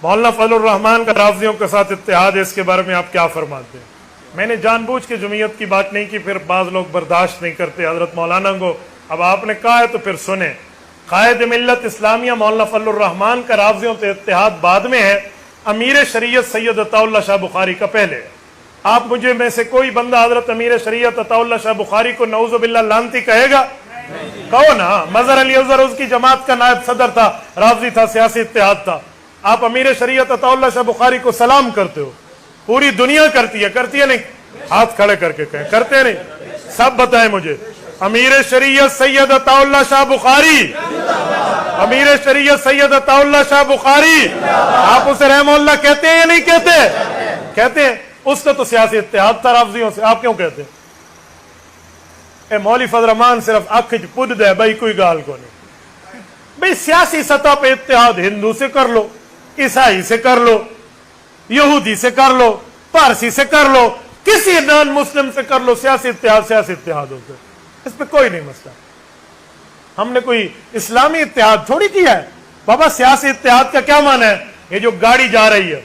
مولانا فضل الرحمن کا رافضیوں کے ساتھ اتحاد ہے، اس کے بارے میں آپ کیا فرماتے ہیں؟ میں نے جان بوجھ کے جمعیت کی بات نہیں کی، پھر بعض لوگ برداشت نہیں کرتے حضرت مولانا کو، اب آپ نے کہا ہے تو پھر سنیں۔ قائد ملت اسلامیہ مولانا فضل الرحمن کا رافضیوں سے اتحاد بعد میں ہے، امیر شریعت سید عطاءاللہ شاہ بخاری کا پہلے ہے۔ آپ مجھے میں سے کوئی بندہ حضرت امیر شریعت عطاءاللہ شاہ بخاری کو نعوذ باللہ لعنتی کہے گا؟ کہو نا۔ مظہر علی ازہر اس کی جماعت کا نائب صدر تھا، رافضی تھا، سیاسی اتحاد تھا۔ آپ امیر شریعت عطاءاللہ شاہ بخاری کو سلام کرتے ہو، پوری دنیا کرتی ہے نہیں؟ ہاتھ کھڑے کر کے کہیں، کرتے نہیں؟ سب بتائیں مجھے۔ امیر شریعت سید عطاءاللہ شاہ بخاری، امیر شریعت سید عطاءاللہ شاہ بخاری، آپ اسے رحمہ اللہ کہتے ہیں یا نہیں کہتے؟ کہتے ہیں۔ اس کا تو سیاسی اتحاد تھا رافضیوں سے، آپ کیوں کہتے ہیں؟ اے مولوی فضل الرحمان صرف اکھ چ پڈ دے بھائی، کوئی گال کو نہیں بھائی۔ سیاسی سطح پہ اتحاد ہندو سے کر لو، عیسائی سے کر لو، یہودی سے کر لو، پارسی سے کر لو، کسی نان مسلم سے کر لو، سیاسی اتحاد ہوتا ہے، اس پہ کوئی نہیں مسئلہ۔ ہم نے کوئی اسلامی اتحاد تھوڑی کیا ہے بابا۔ سیاسی اتحاد کا کیا معنی ہے؟ یہ جو گاڑی جا رہی ہے،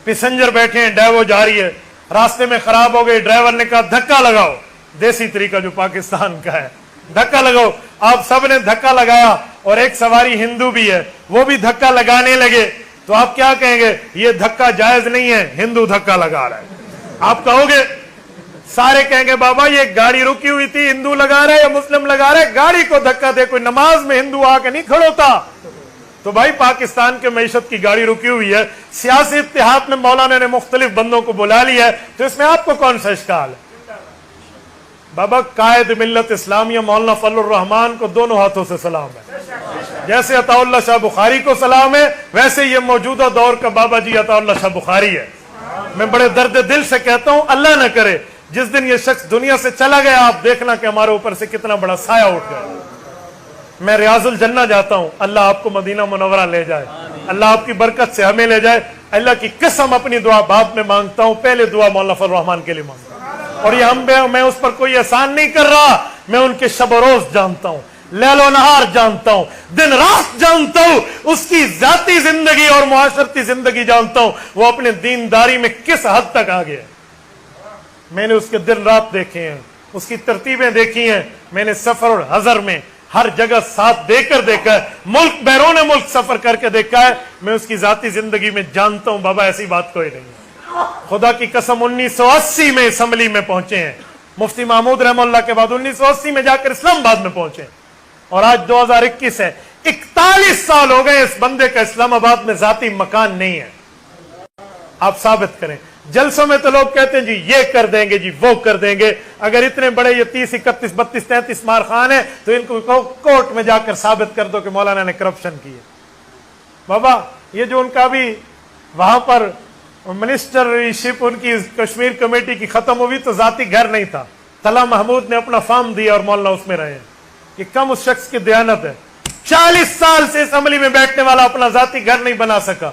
پیسنجر بیٹھے ہیں، ڈرائیور جا رہی ہے، راستے میں خراب ہو گئی، ڈرائیور نے کہا دھکا لگاؤ، دیسی طریقہ جو پاکستان کا ہے، دھکا لگاؤ۔ آپ سب نے دھکا لگایا اور ایک سواری ہندو بھی ہے، وہ بھی دھکا لگانے لگے، تو آپ کیا کہیں گے؟ یہ دھکا جائز نہیں ہے، ہندو دھکا لگا رہا ہے، آپ کہو گے؟ سارے کہیں گے بابا یہ گاڑی رکی ہوئی تھی، ہندو لگا رہے یا مسلم لگا رہے، گاڑی کو دھکا دے، کوئی نماز میں ہندو آ کے نہیں کھڑوتا۔ تو بھائی پاکستان کے معیشت کی گاڑی رکی ہوئی ہے، سیاسی اتحاد میں مولانا نے مختلف بندوں کو بلا لیا ہے، تو اس میں آپ کو کون سا اشکال ہے؟ بابا قائد ملت اسلامیہ مولانا فضل الرحمان کو دونوں ہاتھوں سے سلام ہے، جیسے عطاءاللہ شاہ بخاری کو سلام ہے، ویسے یہ موجودہ دور کا بابا جی عطاءاللہ شاہ بخاری ہے۔ میں بڑے درد دل سے کہتا ہوں، اللہ نہ کرے جس دن یہ شخص دنیا سے چلا گیا، آپ دیکھنا کہ ہمارے اوپر سے کتنا بڑا سایہ اٹھ گیا۔ میں ریاض الجنہ جاتا ہوں، اللہ آپ کو مدینہ منورہ لے جائے، اللہ آپ کی برکت سے ہمیں لے جائے۔ اللہ کی قسم اپنی دعا بعد میں مانگتا ہوں، پہلے دعا مولانا فضل الرحمان کے لیے مانگتا ہوں، اور یہ میں اس پر کوئی احسان نہیں کر رہا، میں ان کے شب و روز جانتا ہوں، لیل و نہار جانتا ہوں، دن رات جانتا ہوں، اس کی ذاتی زندگی اور معاشرتی زندگی جانتا ہوں، وہ اپنے دینداری میں کس حد تک آگے ہے۔ میں نے اس کے دن رات دیکھے ہیں، اس کی ترتیبیں دیکھی ہیں، میں نے سفر اور حضر میں ہر جگہ ساتھ دے کر دیکھا ہے، ملک بیرون ملک سفر کر کے دیکھا ہے، میں اس کی ذاتی زندگی میں جانتا ہوں بابا ایسی بات کوئی نہیں ہے۔ خدا کی قسم 1980 میں اسمبلی میں پہنچے ہیں، مفتی محمود رحمہ اللہ کے بعد 1980 میں جا کر اسلام آباد میں پہنچے، اور آج 2021 ہے، 41 سال ہو گئے اس بندے کا اسلام آباد میں ذاتی مکان نہیں ہے۔ آپ ثابت کریں۔ جلسوں میں تو لوگ کہتے ہیں جی یہ کر دیں گے، جی وہ کر دیں گے، اگر اتنے بڑے یہ 30 31 32 33 مارخان ہیں تو ان کو کورٹ میں جا کر ثابت کر دو کہ مولانا نے کرپشن کی ہے۔ بابا یہ جو ان کا بھی وہاں پر منسٹر شپ ان کی کشمیر کمیٹی کی ختم ہوئی تو ذاتی گھر نہیں تھا، طلحہ محمود نے اپنا فارم دیا اور مولانا اس میں رہے ہیں، یہ کم اس شخص کی دیانت ہے۔ 40 سال سے اسمبلی میں بیٹھنے والا اپنا ذاتی گھر نہیں بنا سکا،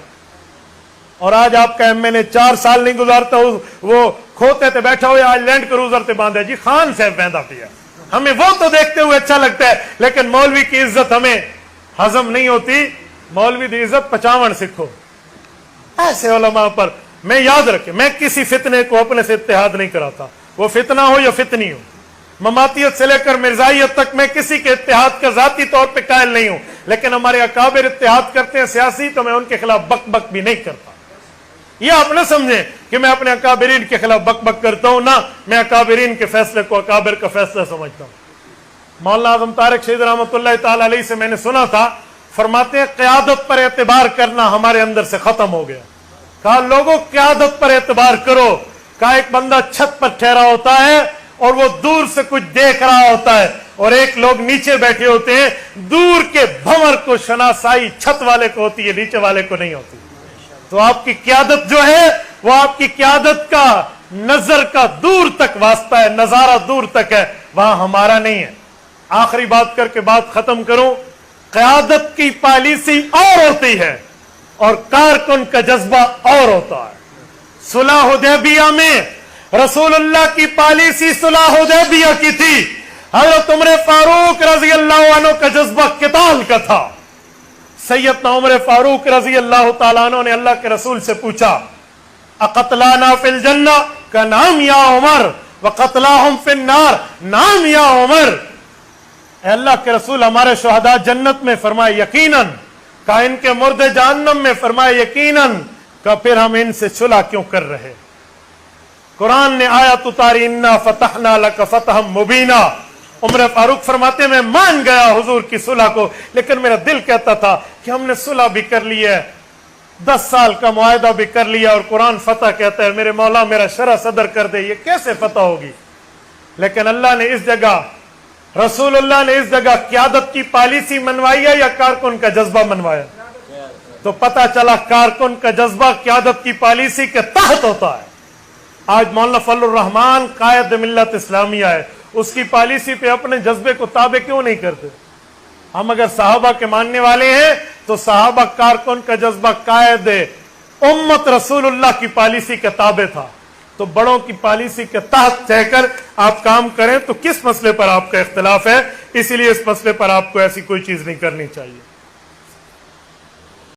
اور آج آپ کا ایم این اے 4 سال نہیں گزارتا، وہ کھوتے تھے بیٹھا ہوا، آج لینڈ کروزر تے باندھے، جی خان صاحب بیندا پیا، ہمیں وہ تو دیکھتے ہوئے اچھا لگتا ہے، لیکن مولوی کی عزت ہمیں ہضم نہیں ہوتی۔ مولوی دی عزت 55 سکھو ایسے علماء پر۔ میں یاد رکھے، میں کسی فتنے کو اپنے سے اتحاد نہیں کراتا، وہ فتنہ ہو یا فتنی ہو، مماتیت سے لے کر مرزائیت تک میں کسی کے اتحاد کا ذاتی طور پہ قائل نہیں ہوں، لیکن ہمارے اکابر اتحاد کرتے ہیں سیاسی، تو میں ان کے خلاف بک بک بھی نہیں کرتا۔ یہ آپ نہ سمجھیں کہ میں اپنے اکابرین کے خلاف بک بک کرتا ہوں، نہ، میں اکابرین کے فیصلے کو اکابر کا فیصلہ سمجھتا ہوں۔ مولانا اعظم طارق شہید رحمۃ اللہ تعالی علیہ سے میں نے سنا تھا، فرماتے ہیں قیادت پر اعتبار کرنا ہمارے اندر سے ختم ہو گیا۔ کہا لوگوں قیادت پر اعتبار کرو۔ کہا ایک بندہ چھت پر ٹھہرا ہوتا ہے اور وہ دور سے کچھ دیکھ رہا ہوتا ہے، اور ایک لوگ نیچے بیٹھے ہوتے ہیں، دور کے بھنور کو شناسائی چھت والے کو ہوتی ہے، نیچے والے کو نہیں ہوتی۔ تو آپ کی قیادت جو ہے وہ آپ کی قیادت کا نظر کا دور تک واسطہ ہے، نظارہ دور تک ہے، وہاں ہمارا نہیں ہے۔ آخری بات کر کے بات ختم کروں، قیادت کی پالیسی اور ہوتی ہے اور کارکن کا جذبہ اور ہوتا ہے۔ صلح حدیبیہ میں رسول اللہ کی پالیسی صلح حدیبیہ کی تھی، حضرت عمر فاروق رضی اللہ عنہ کا جذبہ قتال کا تھا۔ سیدنا عمر فاروق رضی اللہ تعالیٰ عنہ نے اللہ کے رسول سے پوچھا اقتلانا فی الجنہ کا نام یا عمر وقتلاہم فی النار نام یا عمر، اے اللہ کے رسول ہمارے شہداء جنت میں، فرمائے یقیناً، کہا ان کے مردے جہنم میں، فرمائے یقیناً، کہا پھر ہم ان سے صلح کیوں کر رہے؟ قرآن نے آیت اتاری انا فتحنا لک فتحا مبینا، عمر فاروق فرماتے میں مان گیا حضور کی صلح کو، لیکن میرا دل کہتا تھا کہ ہم نے صلح بھی کر لی ہے، 10 سال کا معاہدہ بھی کر لیا، اور قرآن فتح کہتا ہے، میرے مولا میرا شرح صدر کر دے، یہ کیسے فتح ہوگی؟ لیکن اللہ نے اس جگہ، رسول اللہ نے اس جگہ قیادت کی پالیسی منوائی ہے یا کارکن کا جذبہ منوایا؟ تو پتہ چلا کارکن کا جذبہ قیادت کی پالیسی کے تحت ہوتا ہے۔ آج مولانا فضل الرحمن قائد ملت اسلامیہ ہے، اس کی پالیسی پہ اپنے جذبے کو تابع کیوں نہیں کرتے؟ ہم اگر صحابہ کے ماننے والے ہیں تو صحابہ کارکن کا جذبہ قائد امت رسول اللہ کی پالیسی کے تابع تھا، تو بڑوں کی پالیسی کے تحت رہ کر آپ کام کریں تو کس مسئلے پر آپ کا اختلاف ہے؟ اسی لیے اس مسئلے پر آپ کو ایسی کوئی چیز نہیں کرنی چاہیے۔